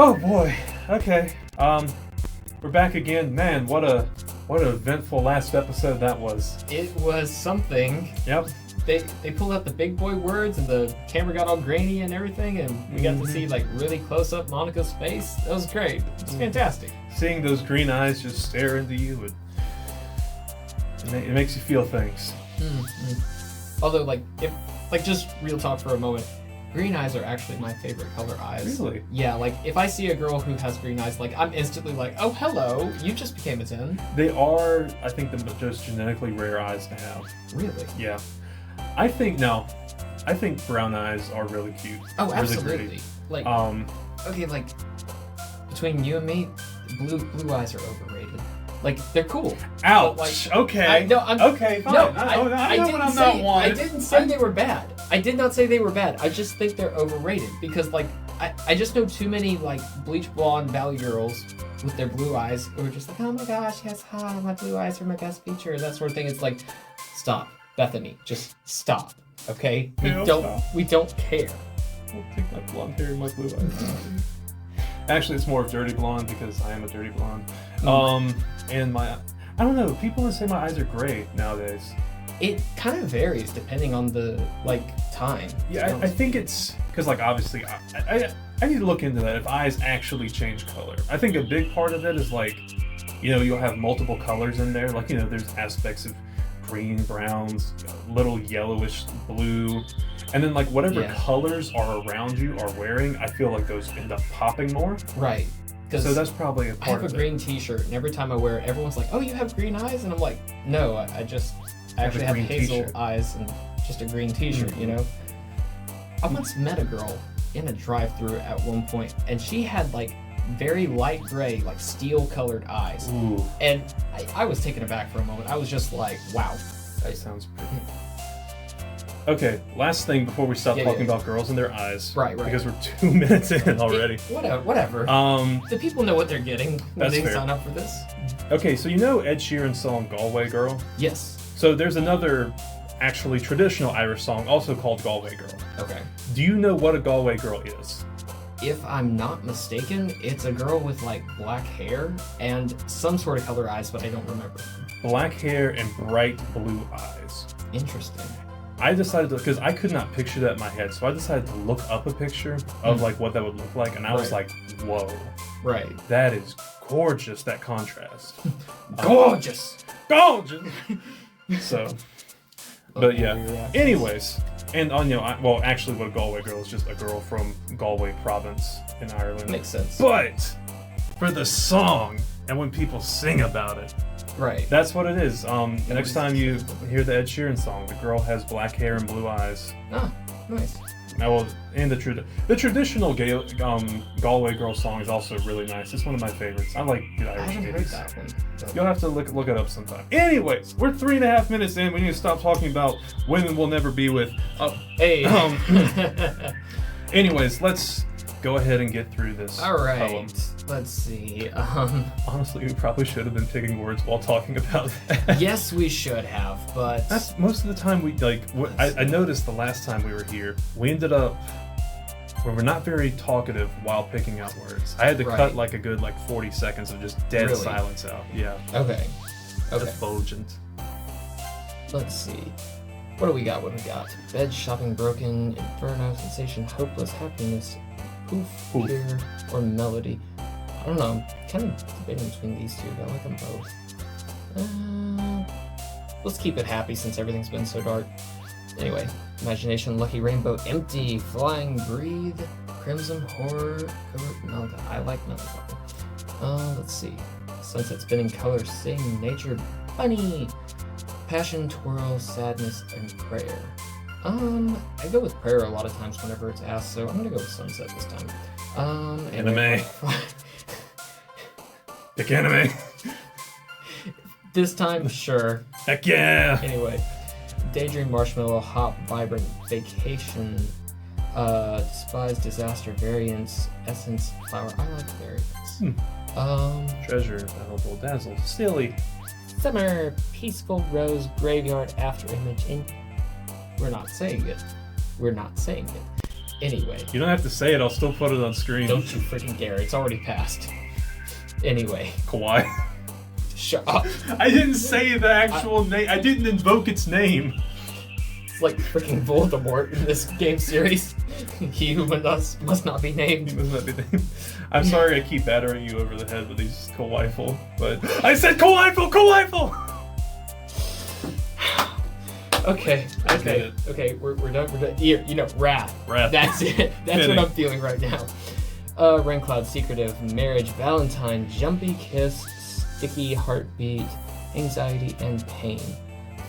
Oh boy. Okay. We're back again. Man, what an eventful last episode that was. It was something. Yep. They pulled out the big boy words and the camera got all grainy and everything, and we got to see like really close up Monica's face. That was great. It was fantastic. Seeing those green eyes just stare into you, it makes you feel things. Although, just real talk for a moment. Green eyes are actually my favorite color eyes. Really? Yeah, like if I see a girl who has green eyes, like I'm instantly like, oh hello, you just became a 10. They are, I think, the most genetically rare eyes to have. Really? Yeah. I think brown eyes are really cute. Oh, really absolutely. Pretty. Like, okay, like between you and me, blue eyes are overrated. Like they're cool. Ouch. Like, okay. Okay, fine. No, I know when I'm not one. I didn't say they were bad. I did not say they were bad. I just think they're overrated because, like, I just know too many, like, bleach blonde Valley girls with their blue eyes who are just like, oh my gosh, yes, my blue eyes are my best feature, that sort of thing. It's like, stop, Bethany, just stop, okay? We don't care. I'll take my blonde hair and my blue eyes. Actually, it's more of dirty blonde because I am a dirty blonde. And I don't know, people say my eyes are gray nowadays. It kind of varies depending on the, time. Yeah, I think it's because, obviously, I need to look into that if eyes actually change color. I think a big part of it is, you'll have multiple colors in there. There's aspects of green, browns, little yellowish blue. And then, whatever colors are around you are wearing, I feel like those end up popping more. Right. So that's probably a part of it. I have a green t-shirt, and every time I wear it, everyone's like, oh, you have green eyes? And I'm like, no, I actually have hazel eyes and just a green t-shirt, you know? I once met a girl in a drive-thru at one point, and she had, very light gray, steel-colored eyes. Ooh. And I was taken aback for a moment. I was just like, wow. That sounds pretty. Okay, last thing before we stop talking about girls and their eyes. Right. Because we're 2 minutes in already. Whatever. The people know what they're getting when they sign up for this. Okay, so you know Ed Sheeran's song Galway Girl? Yes. So there's another actually traditional Irish song also called Galway Girl. Okay. Do you know what a Galway Girl is? If I'm not mistaken, it's a girl with black hair and some sort of color eyes, but I don't remember. Black hair and bright blue eyes. Interesting. I decided to, because I could not picture that in my head, so I decided to look up a picture of what that would look like, and I was like, whoa. Right. That is gorgeous, that contrast. Gorgeous! Gorgeous! So, but yeah. Anyways, and actually what a Galway Girl is just a girl from Galway province in Ireland. Makes sense. But for the song and when people sing about it, right. that's what it is. Next time you hear the Ed Sheeran song, the girl has black hair and blue eyes. Ah, nice. And the traditional Galway Girl song is also really nice. It's one of my favorites. I like the Irish I haven't heard that one. You'll have to look it up sometime. Anyways, we're 3.5 minutes in. We need to stop talking about women we'll never be with. Hey. Anyways, let's go ahead and get through this poem. Let's see. Honestly, we probably should have been picking words while talking about that. Yes, we should have, but that's most of the time I noticed the last time we were here, we ended up where we're not very talkative while picking out words. I had to cut a good 40 seconds of just dead silence out. Yeah. Okay. Effulgent. Let's see. What do we got? Bed, shopping, broken, inferno, sensation, hopeless, happiness, poof, fear, or melody. I don't know, I'm kind of debating between these two, but I like them both. Let's keep it happy since everything's been so dark. Anyway, imagination, lucky rainbow, empty, flying, breathe, crimson, horror, melancholy. I like melancholy. Let's see. Sunset, spinning, color, sing, nature, funny, passion, twirl, sadness, and prayer. I go with prayer a lot of times whenever it's asked, so I'm gonna go with sunset this time. Anime. Pick anime. This time, sure. Heck yeah! Anyway, daydream, marshmallow, hop, vibrant, vacation, despise, disaster, variance, essence, flower. I like variance. Treasure, valuable, dazzle, silly. Summer, peaceful, rose, graveyard, after image, We're not saying it. Anyway. You don't have to say it, I'll still put it on screen. Don't you freaking dare. It's already passed. Anyway. Kawhi. Shut up. I didn't say the actual name. I didn't invoke its name. It's like freaking Voldemort in this game series. He who must not be named. He must not be named. I'm sorry I keep battering you over the head with these Kawhi-ful, but I said Kawhi-ful! Okay, we're done. We're done. You know, wrath. Wrath. That's it. That's Fitting. what I'm feeling right now. Rain Cloud, Secretive, Marriage, Valentine, Jumpy Kiss, Sticky Heartbeat, Anxiety, and Pain.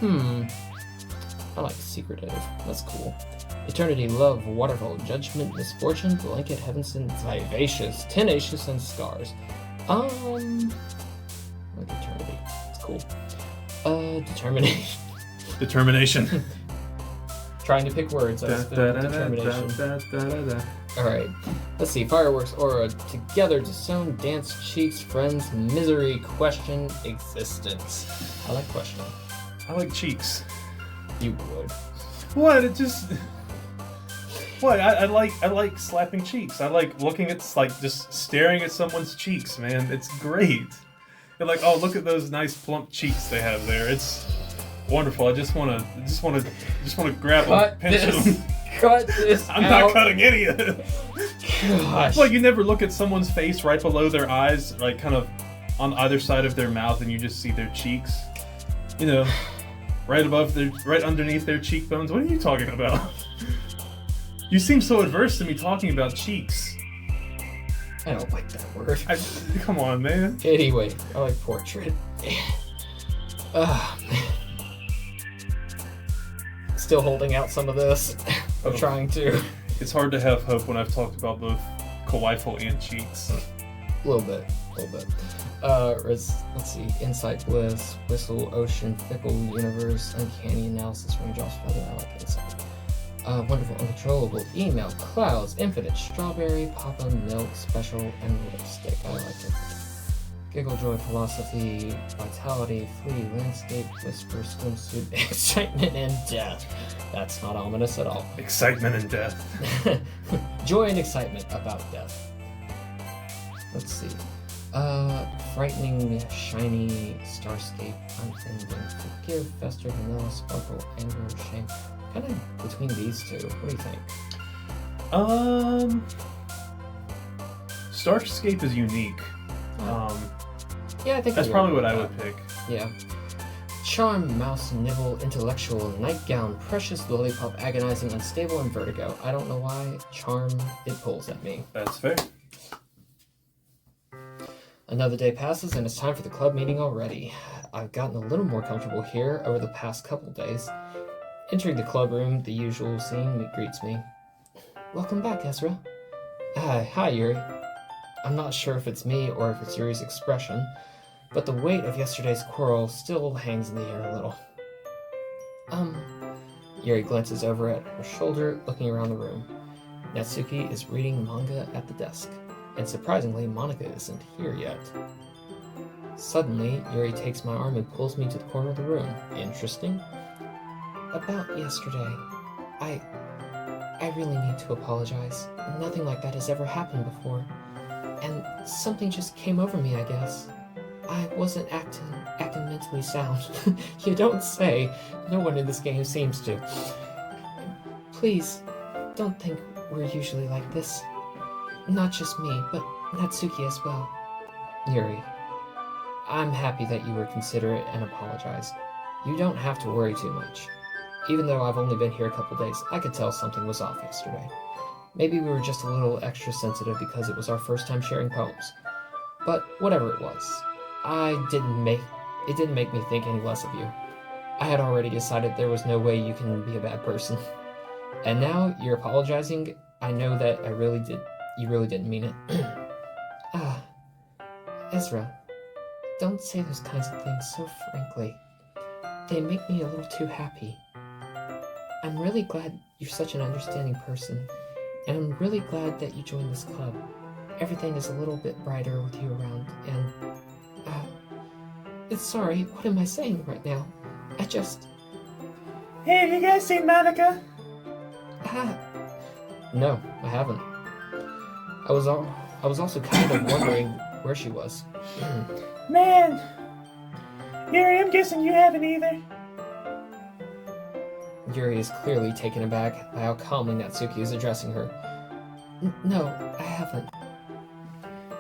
I like Secretive. That's cool. Eternity, Love, Waterfall, Judgment, Misfortune, Blanket, Heavenson, Vivacious, Tenacious, and Scars. I like Eternity. It's cool. Determination. Determination. Trying to pick words. I spelled determination. Alright. Let's see. Fireworks, Aura, Together, Disown, Dance, Cheeks, Friends, Misery, Question, Existence. I like Question. I like cheeks. You would. What? It just... What? I like slapping cheeks. I like looking at, like, just staring at someone's cheeks, man. It's great. They're like, oh, look at those nice plump cheeks they have there. It's wonderful. I just wanna grab them, pinch them. Cut this I'm out. not cutting any of it. Gosh. Like, you never look at someone's face right below their eyes, like kind of on either side of their mouth, and you just see their cheeks. You know, right underneath their cheekbones. What are you talking about? You seem so adverse to me talking about cheeks. I don't like that word. Come on, man. Anyway, I like portrait. Still holding out some of this. I'm trying to. It's hard to have hope when I've talked about both Kawhi-ful and cheeks. A little bit. Let's see. Insight, Bliss, Whistle, Ocean, Fickle, Universe, Uncanny, Analysis, Raindrops, Feather. I like Insight. Wonderful, Uncontrollable, Email, Clouds, Infinite, Strawberry, Papa, Milk, Special, and Lipstick. I like it. Giggle, Joy, Philosophy, Vitality, Flee, Landscape, Whisper, Swimsuit, Excitement, and Death. That's not ominous at all. Excitement and death. Joy and excitement about death. Let's see. Frightening, Shiny, Starscape, Unending, Forgive, Fester, Vanilla, Sparkle, Anger, Shame. Kind of between these two. What do you think? Starscape is unique. Yeah, I think that's probably what I would pick. Yeah. Charm, Mouse, Nibble, Intellectual, Nightgown, Precious, Lollipop, Agonizing, Unstable, and Vertigo. I don't know why. Charm, it pulls at me. That's fair. Another day passes and it's time for the club meeting already. I've gotten a little more comfortable here over the past couple days. Entering the club room, the usual scene greets me. Welcome back, Ezra. Hi, Yuri. I'm not sure if it's me or if it's Yuri's expression, but the weight of yesterday's quarrel still hangs in the air a little. Yuri glances over at her shoulder, looking around the room. Natsuki is reading manga at the desk, and surprisingly, Monika isn't here yet. Suddenly, Yuri takes my arm and pulls me to the corner of the room. Interesting. About yesterday, I really need to apologize. Nothing like that has ever happened before. And something just came over me, I guess. I wasn't acting mentally sound. You don't say. No one in this game seems to. Please, don't think we're usually like this. Not just me, but Natsuki as well. Yuri, I'm happy that you were considerate and apologized. You don't have to worry too much. Even though I've only been here a couple days, I could tell something was off yesterday. Maybe we were just a little extra sensitive because it was our first time sharing poems. But whatever it was, it didn't make me think any less of you. I had already decided there was no way you can be a bad person. And now you're apologizing. I know that you really didn't mean it. Ezra, don't say those kinds of things so frankly. They make me a little too happy. I'm really glad you're such an understanding person, and I'm really glad that you joined this club. Everything is a little bit brighter with you around, and, sorry, what am I saying right now? Hey, have you guys seen Monika? No, I haven't. I was also kind of wondering where she was. Man! Yuri, I'm guessing you haven't either. Yuri is clearly taken aback by how calmly Natsuki is addressing her. No, I haven't.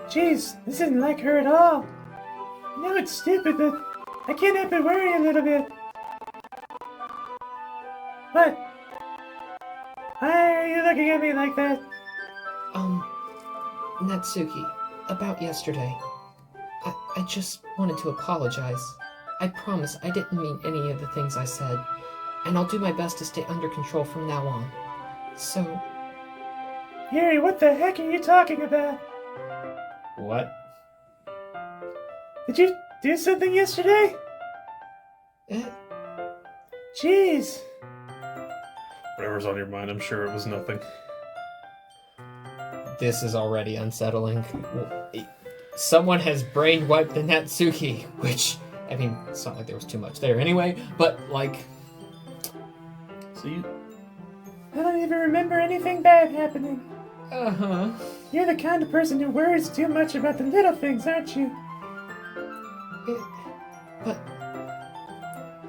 Jeez, this isn't like her at all. I know it's stupid, but I can't help but worry a little bit. What? Why are you looking at me like that? Natsuki, about yesterday. I just wanted to apologize. I promise I didn't mean any of the things I said, and I'll do my best to stay under control from now on. So... Yuri, what the heck are you talking about? What? Did you do something yesterday? Jeez. Whatever's on your mind, I'm sure it was nothing. This is already unsettling. Someone has brain wiped the Natsuki, which, I mean, it's not like there was too much there anyway, but, like... So you... I don't even remember anything bad happening. Uh-huh. You're the kind of person who worries too much about the little things, aren't you? But...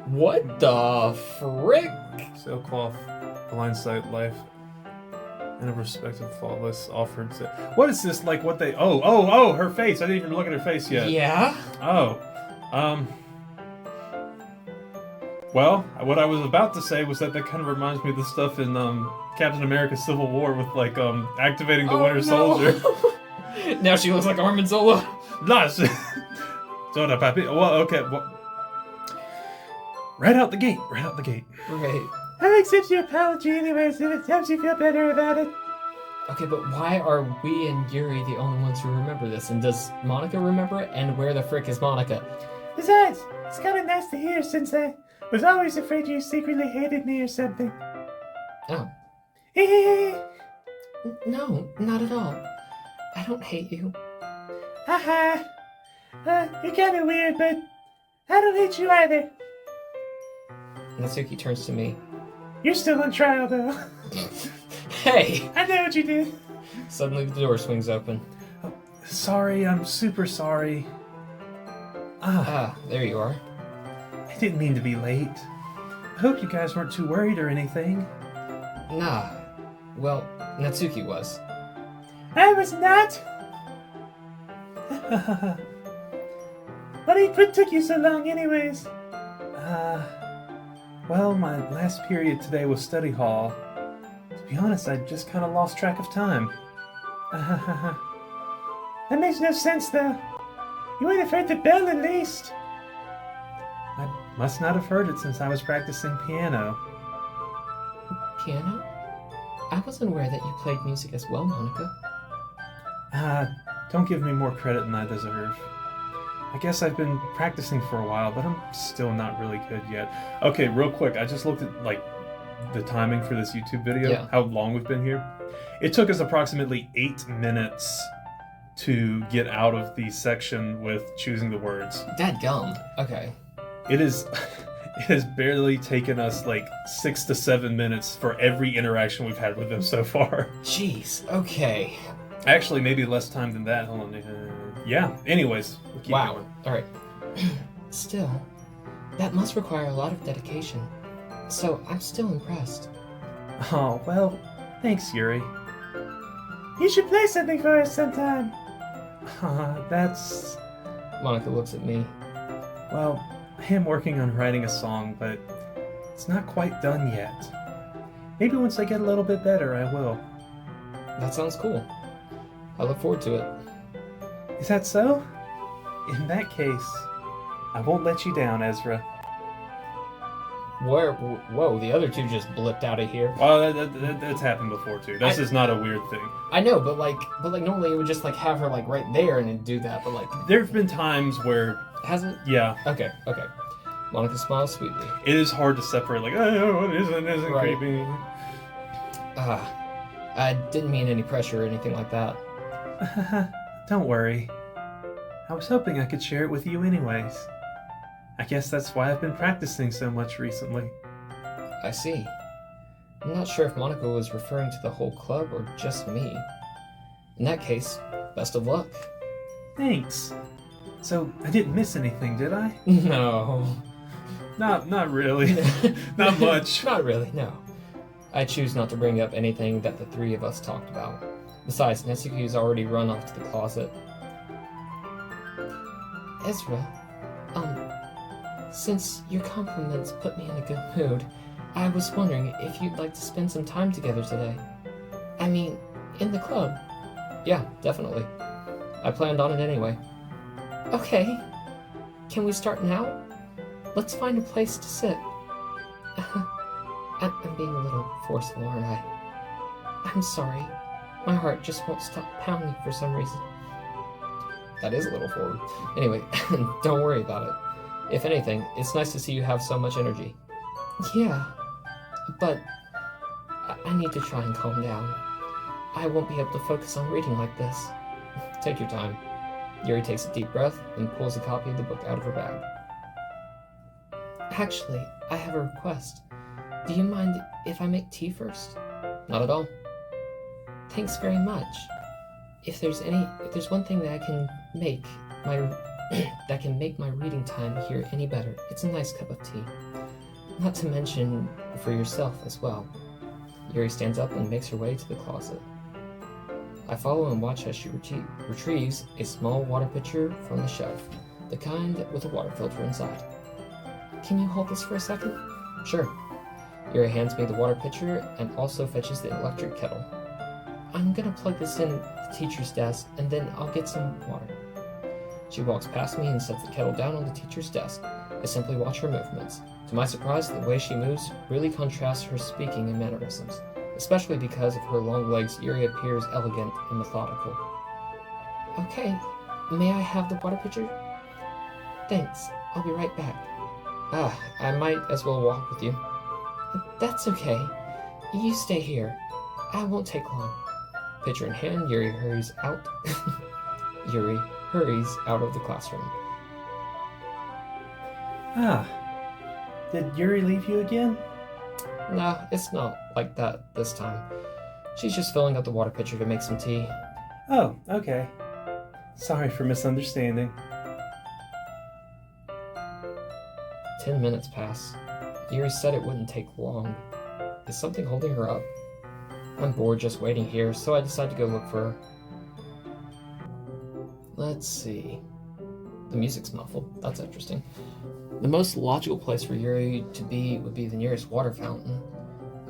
What the frick? Sailcloth, blindsight life, and a respected faultless offered to... What is this, like, what they... Oh, her face! I didn't even look at her face yet. Yeah? Oh. Well, what I was about to say was that kind of reminds me of the stuff in, Captain America Civil War with, like, activating the Winter Soldier. Now she looks like Armin Zola. Nice! Soda Papi. Well, okay, well... Right out the gate. Right. I'll accept your apology anyways if it helps you feel better about it. Okay, but why are we and Yuri the only ones who remember this? And does Monica remember it? And where the frick is Monica? Besides, it's kind of nice to hear since I was always afraid you secretly hated me or something. Oh. No, not at all. I don't hate you. Haha. You're kind of weird, but I don't hate you either. Natsuki turns to me. You're still on trial, though. Hey! I know what you did. Suddenly the door swings open. Sorry, I'm super sorry. There you are. I didn't mean to be late. I hope you guys weren't too worried or anything. Nah. Well, Natsuki was. I was not. What took you so long, anyways? Well, my last period today was study hall. To be honest, I just kind of lost track of time. That makes no sense, though. You would have heard the bell at least. I must not have heard it since I was practicing piano. Piano? I wasn't aware that you played music as well, Monica. Don't give me more credit than I deserve. I guess I've been practicing for a while, but I'm still not really good yet. Okay, real quick, I just looked at, like, the timing for this YouTube video, Yeah. how long we've been here. It took us approximately 8 minutes to get out of the section with choosing the words. Dadgum. Okay. It has barely taken us, like, 6 to 7 minutes for every interaction we've had with them so far. Jeez, okay. Actually, maybe less time than that. Hold on. Yeah, anyways. We'll keep Wow. going. Alright. Still, that must require a lot of dedication. So, I'm still impressed. Oh, well, thanks, Yuri. You should play something for us sometime. That's... Monica looks at me. Well, I am working on writing a song, but it's not quite done yet. Maybe once I get a little bit better, I will. That sounds cool. I look forward to it. Is that so? In that case, I won't let you down, Ezra. Whoa, the other two just blipped out of here. Well, that's happened before, too. This is not a weird thing. I know, but normally it would just, like, have her, like, right there and then do that, but, like... There have been times where... Hasn't? Yeah. Okay. Monica smiles sweetly. It is hard to separate, like, oh, it isn't Right. creepy. I didn't mean any pressure or anything like that. Don't worry. I was hoping I could share it with you anyways. I guess that's why I've been practicing so much recently. I see. I'm not sure if Monica was referring to the whole club or just me. In that case, best of luck. Thanks. So, I didn't miss anything, did I? No. Not really. Not much. Not really, no. I choose not to bring up anything that the three of us talked about. Besides, Natsuki's already run off to the closet. Ezra, since your compliments put me in a good mood, I was wondering if you'd like to spend some time together today. I mean, in the club. Yeah, definitely. I planned on it anyway. Okay. Can we start now? Let's find a place to sit. I'm being a little forceful, aren't I? I'm sorry. My heart just won't stop pounding for some reason. That is a little forward. Anyway, don't worry about it. If anything, it's nice to see you have so much energy. Yeah, but I need to try and calm down. I won't be able to focus on reading like this. Take your time. Yuri takes a deep breath and pulls a copy of the book out of her bag. Actually, I have a request. Do you mind if I make tea first? Not at all. Thanks very much. If there's one thing that that can make my reading time here any better, it's a nice cup of tea. Not to mention for yourself as well. Yuri stands up and makes her way to the closet. I follow and watch as she retrieves a small water pitcher from the shelf, the kind with a water filter inside. Can you hold this for a second? Sure. Yuri hands me the water pitcher and also fetches the electric kettle. I'm gonna plug this in the teacher's desk and then I'll get some water. She walks past me and sets the kettle down on the teacher's desk. I simply watch her movements. To my surprise, the way she moves really contrasts her speaking and mannerisms. Especially because of her long legs, Yuri appears elegant and methodical. Okay, may I have the water pitcher? Thanks, I'll be right back. I might as well walk with you. That's okay. You stay here. I won't take long. Pitcher in hand, Yuri hurries out. Yuri hurries out of the classroom. Did Yuri leave you again? Nah, it's not like that this time. She's just filling up the water pitcher to make some tea. Oh, okay. Sorry for misunderstanding. 10 minutes pass. Yuri said it wouldn't take long. Is something holding her up? I'm bored just waiting here, so I decide to go look for her. Let's see. The music's muffled. That's interesting. The most logical place for Yuri to be would be the nearest water fountain.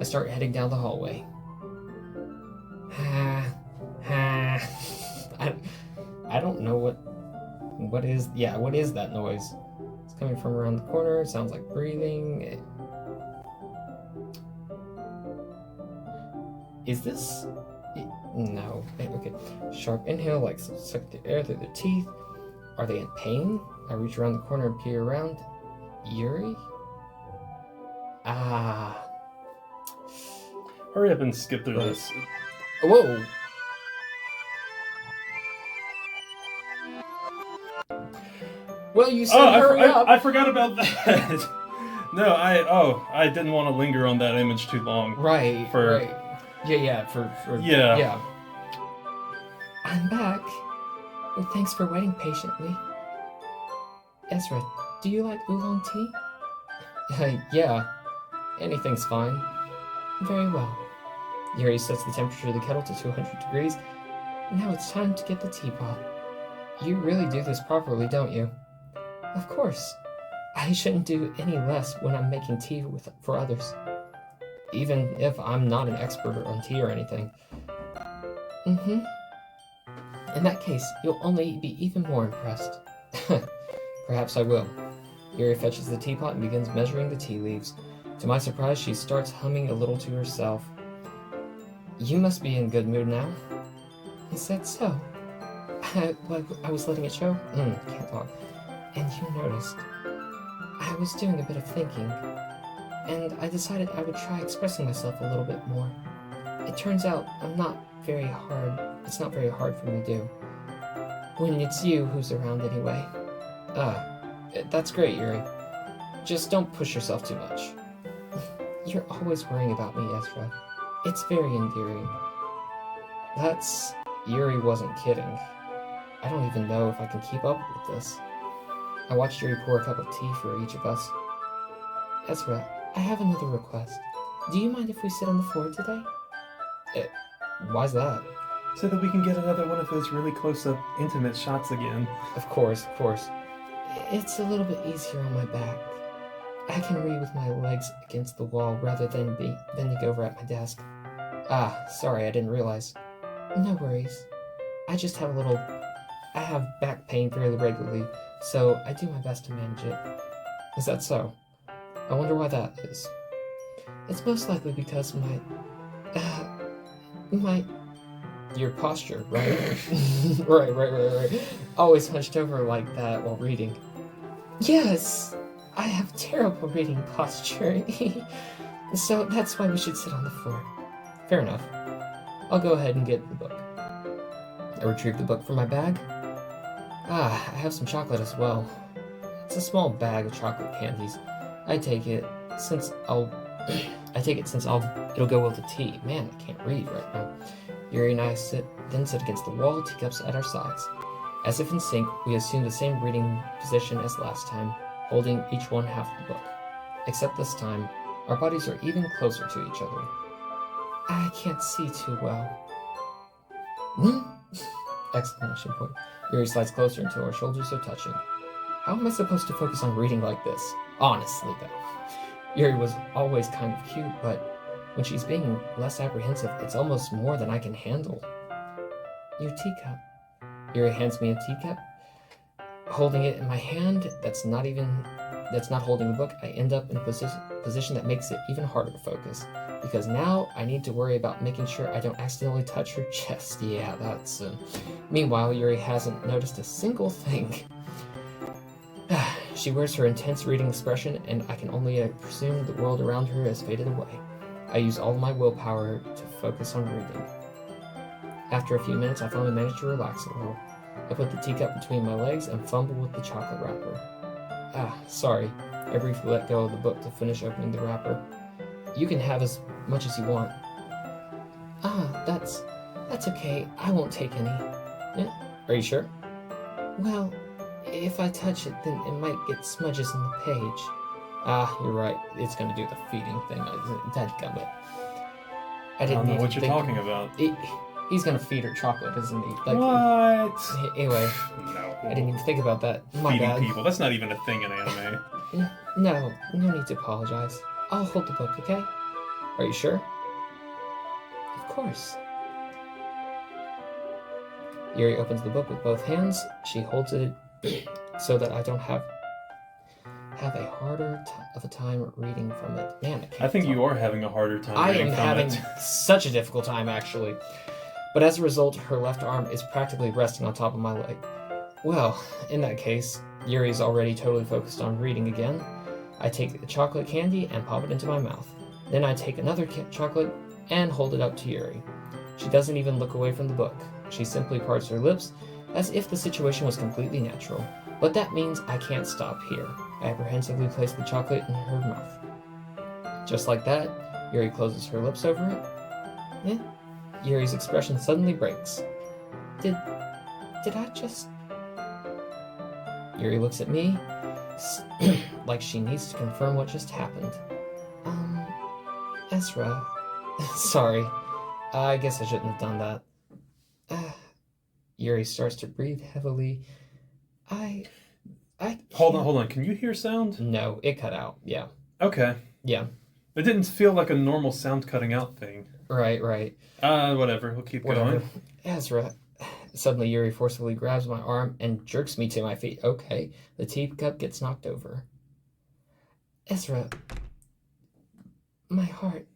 I start heading down the hallway. I don't know what is that noise? It's coming from around the corner. It sounds like breathing. Is this? No. Okay. Sharp inhale, like suck the air through their teeth. Are they in pain? I reach around the corner and peer around. Yuri? Hurry up and skip through this. Whoa! Well, you said hurry up. I forgot about that. No, I didn't want to linger on that image too long. Right. Yeah, Yeah. I'm back. Thanks for waiting patiently. Ezra, do you like oolong tea? Yeah. Anything's fine. Very well. Yuri sets the temperature of the kettle to 200 degrees. Now it's time to get the teapot. You really do this properly, don't you? Of course. I shouldn't do any less when I'm making tea for others. Even if I'm not an expert on tea or anything. In that case, you'll only be even more impressed. Perhaps I will. Yuri fetches the teapot and begins measuring the tea leaves. To my surprise, she starts humming a little to herself. You must be in good mood now. Is that so? I was letting it show? Can't talk. And you noticed. I was doing a bit of thinking, and I decided I would try expressing myself a little bit more. It turns out it's not very hard for me to do. When it's you who's around anyway. That's great, Yuri. Just don't push yourself too much. You're always worrying about me, Ezra. It's very endearing. Yuri wasn't kidding. I don't even know if I can keep up with this. I watched Yuri pour a cup of tea for each of us. Ezra, I have another request. Do you mind if we sit on the floor today? Why's that? So that we can get another one of those really close-up, intimate shots again. Of course. It's a little bit easier on my back. I can read with my legs against the wall rather than bending over at my desk. Sorry, I didn't realize. No worries. I have back pain fairly regularly, so I do my best to manage it. Is that so? I wonder why that is. It's most likely because your posture, right? Right. Always hunched over like that while reading. Yes, I have terrible reading posture. So that's why we should sit on the floor. Fair enough. I'll go ahead and get the book. I retrieve the book from my bag. I have some chocolate as well. It's a small bag of chocolate candies. I take it since it'll go with the tea. Man, I can't read right now. Yuri and I sit against the wall, teacups at our sides. As if in sync, we assume the same reading position as last time, holding each one half the book. Except this time, our bodies are even closer to each other. I can't see too well. Exclamation point. Yuri slides closer until our shoulders are touching. How am I supposed to focus on reading like this? Honestly, though. Yuri was always kind of cute, but when she's being less apprehensive, it's almost more than I can handle. Your teacup. Yuri hands me a teacup. Holding it in my hand, that's not holding the book, I end up in a position that makes it even harder to focus. Because now I need to worry about making sure I don't accidentally touch her chest. Yeah, that's... Meanwhile, Yuri hasn't noticed a single thing. She wears her intense reading expression, and I can only presume the world around her has faded away. I use all my willpower to focus on reading. After a few minutes, I finally manage to relax a little. I put the teacup between my legs and fumble with the chocolate wrapper. Sorry. I briefly let go of the book to finish opening the wrapper. You can have as much as you want. That's okay. I won't take any. Yeah? Are you sure? Well, if I touch it, then it might get smudges in the page. You're right. It's gonna do the feeding thing. Dadgummit. I don't know what you're talking about. He's gonna feed her chocolate, isn't he? What? Anyway, No. I didn't even think about that. My Feeding bad. people. That's not even a thing in anime. No need to apologize. I'll hold the book, okay? Are you sure? Of course. Yuri opens the book with both hands. She holds it so that I don't have a harder of a time reading from it. Man, I think you are having a harder time I reading am from having it. such a difficult time, actually. But as a result, her left arm is practically resting on top of my leg. Well, in that case, Yuri's already totally focused on reading again. I take the chocolate candy and pop it into my mouth. Then I take another chocolate and hold it up to Yuri. She doesn't even look away from the book. She simply parts her lips as if the situation was completely natural. But that means I can't stop here. I apprehensively place the chocolate in her mouth. Just like that, Yuri closes her lips over it. Yuri's expression suddenly breaks. Did I just... Yuri looks at me, like she needs to confirm what just happened. Ezra. Sorry. I guess I shouldn't have done that. Yuri starts to breathe heavily. Hold on. Can you hear sound? No, it cut out. Yeah. Okay. Yeah. It didn't feel like a normal sound cutting out thing. Right. Whatever. We'll keep going. Ezra. Suddenly, Yuri forcibly grabs my arm and jerks me to my feet. Okay. The teacup gets knocked over. Ezra. My heart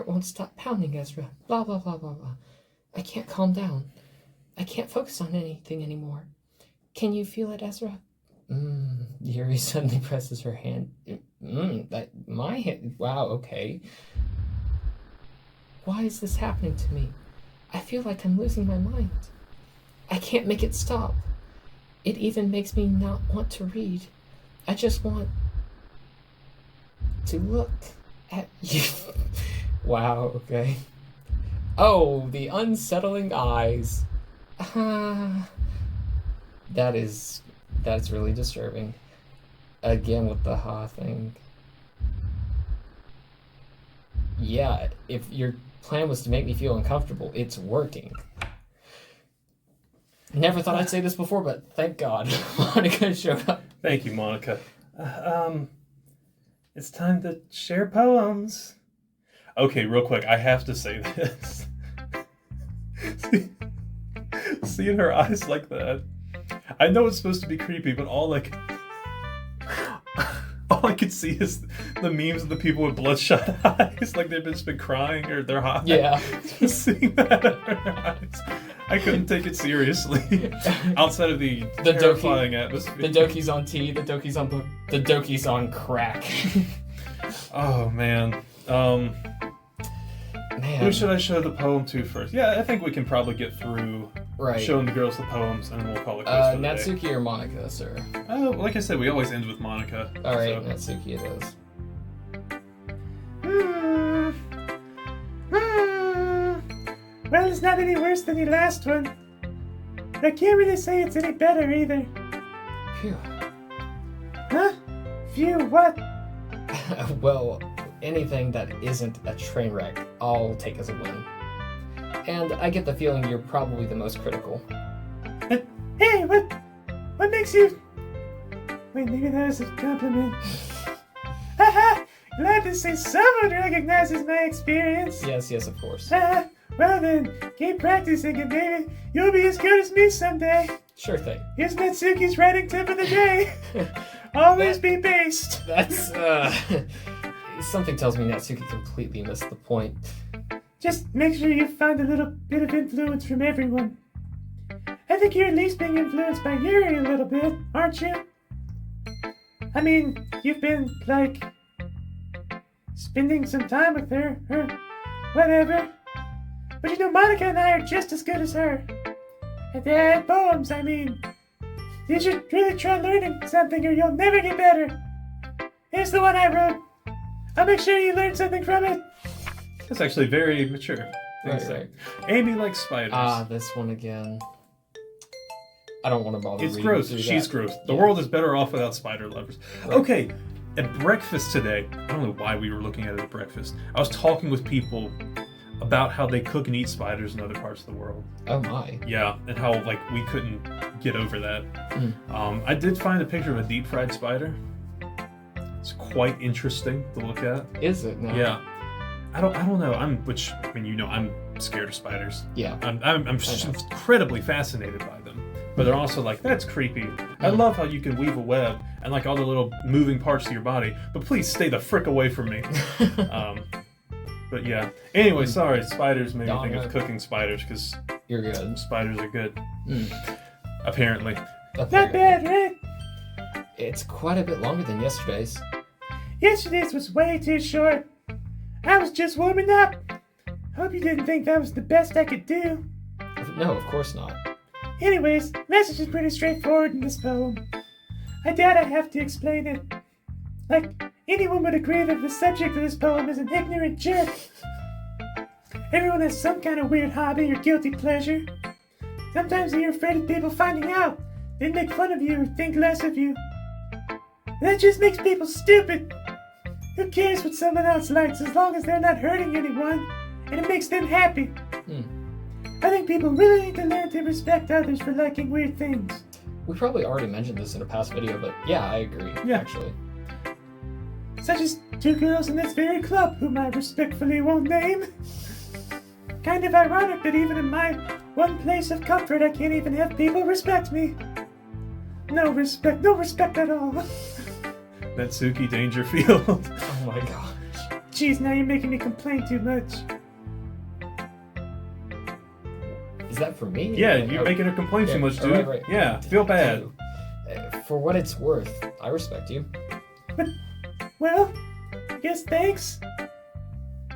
won't stop pounding, Ezra. Blah, blah, blah, blah, blah. I can't calm down. I can't focus on anything anymore. Can you feel it, Ezra? Yuri suddenly presses her hand. My hand? Wow, okay. Why is this happening to me? I feel like I'm losing my mind. I can't make it stop. It even makes me not want to read. I just want to look Wow, okay. Oh, the unsettling eyes. That's really disturbing. Again with the ha thing. Yeah, if your plan was to make me feel uncomfortable, it's working. Never thought I'd say this before, but thank God Monica showed up. Thank you, Monica. It's time to share poems. Okay, real quick, I have to say this. Seeing her eyes like that. I know it's supposed to be creepy, but all I could see is the memes of the people with bloodshot eyes, like they've just been crying or they're hot. Yeah. Just seeing that in her eyes. I couldn't take it seriously. Outside of the terrifying atmosphere. The Doki's on tea, the Doki's on crack. Oh, man. Who should I show the poem to first? Yeah, I think we can probably get through showing the girls the poems, and then we'll call it quits for the day. Natsuki or Monica, sir? Like I said, we always end with Monica. All right, so. Natsuki it is. Well, it's not any worse than your last one. I can't really say it's any better either. Phew. Huh? Phew, what? Well, anything that isn't a train wreck, I'll take as a win. And I get the feeling you're probably the most critical. Hey, what makes you... Wait, maybe that was a compliment. Haha! Glad to see someone recognizes my experience. Yes, of course. Well then, keep practicing and maybe you'll be as good as me someday. Sure thing. Here's Natsuki's writing tip of the day. Always be based. That's, something tells me Natsuki completely missed the point. Just make sure you find a little bit of influence from everyone. I think you're at least being influenced by Yuri a little bit, aren't you? I mean, you've been, like, spending some time with her, or whatever. But you know, Monica and I are just as good as her. And they had poems, I mean. You should really try learning something or you'll never get better. Here's the one I wrote. I'll make sure you learn something from it. That's actually very mature. Right. Amy likes spiders. This one again. I don't want to bother It's reading gross. through She's that. gross. The world is better off without spider lovers. Right. Okay, at breakfast today, I don't know why we were looking at it at breakfast. I was talking with people about how they cook and eat spiders in other parts of the world. Oh my. Yeah, and how like we couldn't get over that. I did find a picture of a deep fried spider. It's quite interesting to look at. Is it now? Yeah. I don't know. I'm scared of spiders. Yeah. I'm incredibly fascinated by them. But they're also like, that's creepy. I love how you can weave a web and like all the little moving parts of your body, but please stay the frick away from me. But yeah. Anyway, sorry, spiders made me think of cooking spiders because you're good. Spiders are good. Apparently. Not bad, right? It's quite a bit longer than yesterday's. Yesterday's was way too short. I was just warming up. Hope you didn't think that was the best I could do. No, of course not. Anyways, message is pretty straightforward in this poem. I doubt I have to explain it. Like, anyone would agree that the subject of this poem is an ignorant jerk. Everyone has some kind of weird hobby or guilty pleasure. Sometimes you're afraid of people finding out. They make fun of you or think less of you. That just makes people stupid. Who cares what someone else likes as long as they're not hurting anyone and it makes them happy? I think people really need to learn to respect others for liking weird things. We probably already mentioned this in a past video, but yeah, I agree, actually. Such as two girls in this very club whom I respectfully won't name. Kind of ironic that even in my one place of comfort I can't even have people respect me. No respect at all. Natsuki Dangerfield. Oh my gosh. Jeez, now you're making me complain too much. Is that for me? Yeah, you're making her complain too much, dude. Right. Yeah, feel bad. For what it's worth, I respect you. But, well, I guess thanks.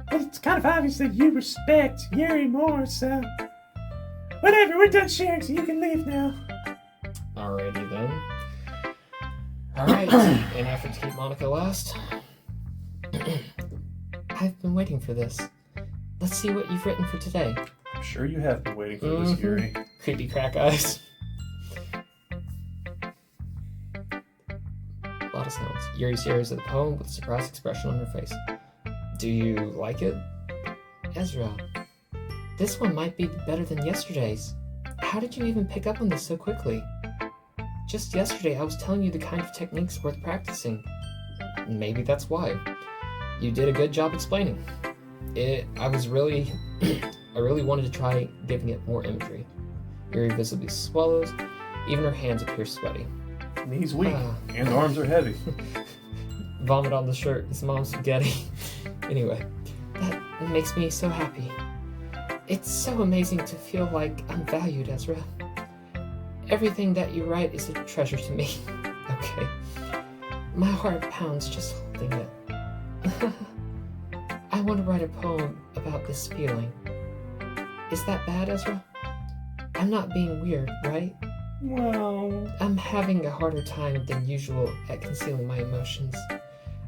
But it's kind of obvious that you respect Yuri more, so... Whatever, we're done sharing, so you can leave now. Alrighty then. Alright, in effort to keep Monica last. I've been waiting for this. Let's see what you've written for today. I'm sure you have been waiting for this, Yuri. Creepy crack eyes. A lot of sounds. Yuri stares at the poem with a surprised expression on her face. Do you like it? Ezra, this one might be better than yesterday's. How did you even pick up on this so quickly? Just yesterday I was telling you the kind of techniques worth practicing. Maybe that's why. You did a good job explaining. I really wanted to try giving it more imagery. Yuri visibly swallows. Even her hands appear sweaty. Knees weak and arms are heavy. Vomit on the shirt. It's mom's spaghetti. Anyway, that makes me so happy. It's so amazing to feel like I'm valued, Ezra. Everything that you write is a treasure to me. Okay. My heart pounds just holding it. I want to write a poem about this feeling. Is that bad, Ezra? I'm not being weird, right? Well, I'm having a harder time than usual at concealing my emotions.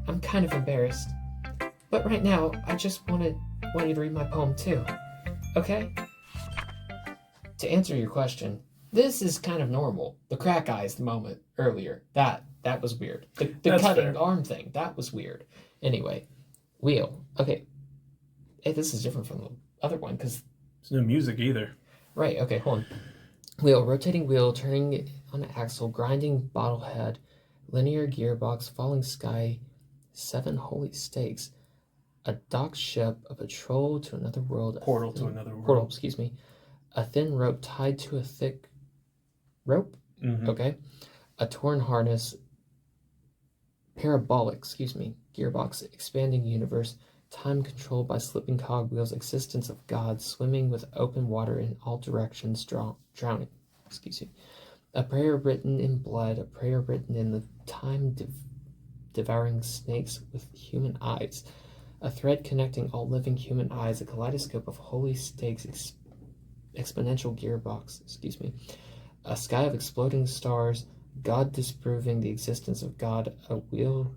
I'm kind of embarrassed. But right now, I just want you to read my poem too. Okay? To answer your question, this is kind of normal. The crack eyes moment earlier, that was weird. The cutting arm thing, that was weird. Anyway, wheel. Okay. Hey, this is different from the other one because there's no music either. Right, okay, hold on. Wheel, rotating wheel, turning on axle, grinding bottle head, linear gearbox, falling sky, 7 holy stakes, a docked ship, a patrol to another world. Portal to another world. Portal, excuse me. A thin rope tied to a thick rope. Mm-hmm. Okay. A torn harness. Parabolic, gearbox, expanding universe, time controlled by slipping cogwheels, existence of God, swimming with open water in all directions, drowning, A prayer written in blood, a prayer written in the time devouring snakes with human eyes, a thread connecting all living human eyes, a kaleidoscope of holy stakes, exponential gearbox, a sky of exploding stars, God disproving the existence of God, a wheel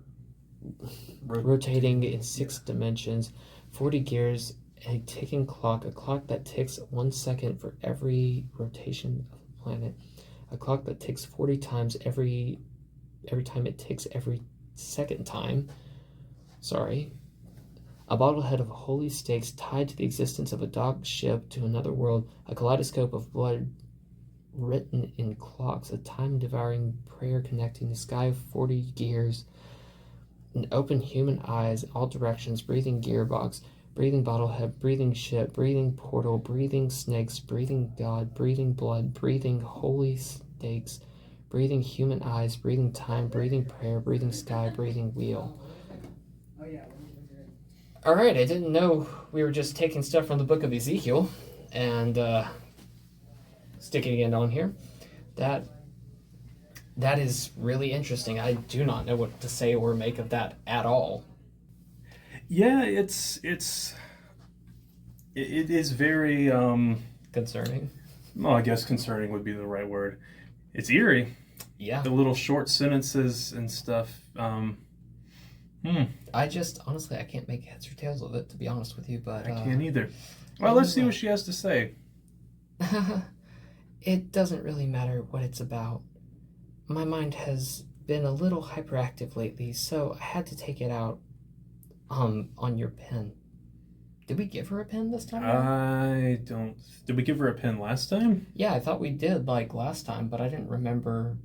rotating in 6 dimensions, 40 gears, a ticking clock, a clock that ticks 1 second for every rotation of the planet, a clock that ticks 40 times every time it ticks every second time. A bottlehead of holy stakes tied to the existence of a docked ship to another world, a kaleidoscope of blood written in clocks, a time-devouring prayer connecting the sky of 40 gears, an open human eyes in all directions, breathing gearbox, breathing bottlehead, breathing ship, breathing portal, breathing snakes, breathing God, breathing blood, breathing holy stakes, breathing human eyes, breathing time, breathing prayer, breathing sky, breathing wheel. Alright, I didn't know we were just taking stuff from the book of Ezekiel and sticking it on here. That is really interesting. I do not know what to say or make of that at all. Yeah, it is very concerning. Well, I guess concerning would be the right word. It's eerie. Yeah. The little short sentences and stuff. I just honestly I can't make heads or tails of it, to be honest with you, but I can't either. Well, let's see what she has to say. It doesn't really matter what it's about. My mind has been a little hyperactive lately, so I had to take it out on your pen. Did we give her a pen this time? I don't... Did we give her a pen last time? Yeah, I thought we did, last time, but I didn't remember,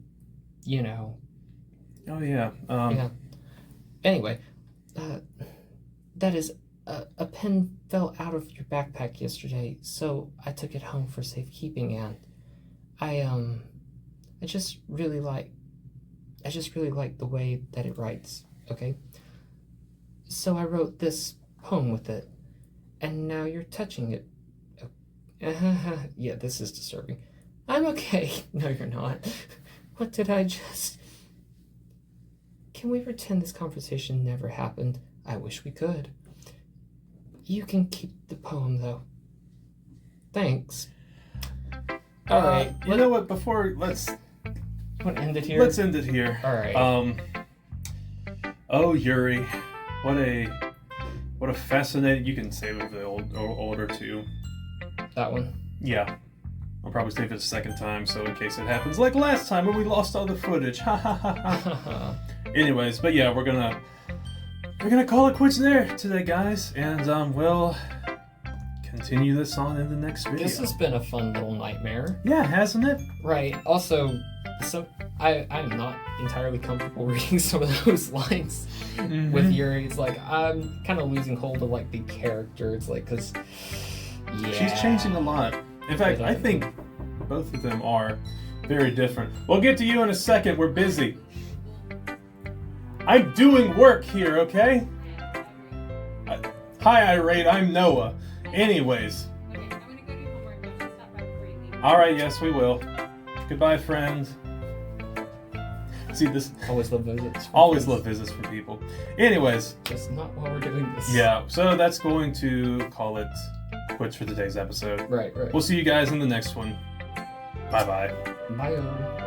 Oh, yeah. Yeah. Anyway, that is, a pen fell out of your backpack yesterday, so I took it home for safekeeping, and I just really like the way that it writes, okay? So I wrote this poem with it, and now you're touching it. Yeah, this is disturbing. I'm okay. No, you're not. What did I just... Can we pretend this conversation never happened? I wish we could. You can keep the poem, though. Thanks. All right. You know what? Let's end it here. Let's end it here. All right. Oh, Yuri, what a What a fascinating... You can save it for the older two. That one. Yeah. I'll probably save it a second time, so in case it happens like last time when we lost all the footage. Ha ha ha ha. Anyways, but yeah, we're gonna call it quits there today, guys, and we'll continue this on in the next video. This has been a fun little nightmare. Yeah, hasn't it? Right. Also, I'm not entirely comfortable reading some of those lines with Yuri. It's like I'm kind of losing hold of like the character. It's like because she's changing a lot. In fact, I think both of them are very different. We'll get to you in a second. We're busy. I'm doing work here, okay? Hi, Irate. I'm Noah. Anyways. Okay, I'm gonna go do homework. Don't stop by before you leave. Alright, yes, we will. Goodbye, friend. See, this... always love visits. Always love visits from people. Anyways. Just not while we're doing this. Yeah, so that's going to call it quits for today's episode. Right. We'll see you guys in the next one. Bye-bye. Bye.